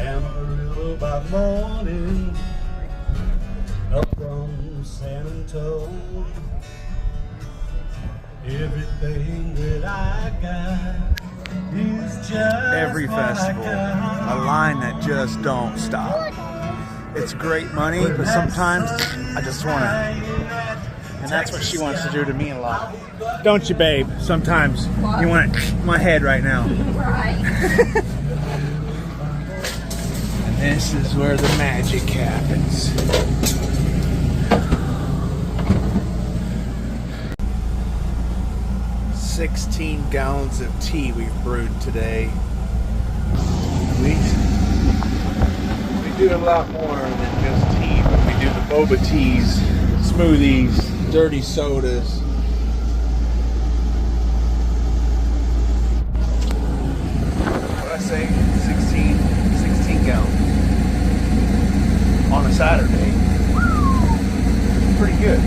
Amarillo by morning, up from San Antonio. Everything that I got is just Every festival, a line that just don't stop. It's great money, but sometimes I just want to. And that's what she wants to do to me a lot. Don't you, babe? Sometimes you want my head right now. Right. And this is where the magic happens. $16 gallons of tea we've brewed today. We do a lot more than just tea, but we do the boba teas, smoothies, dirty sodas. What I say? 16 gallons on a Saturday. Pretty good.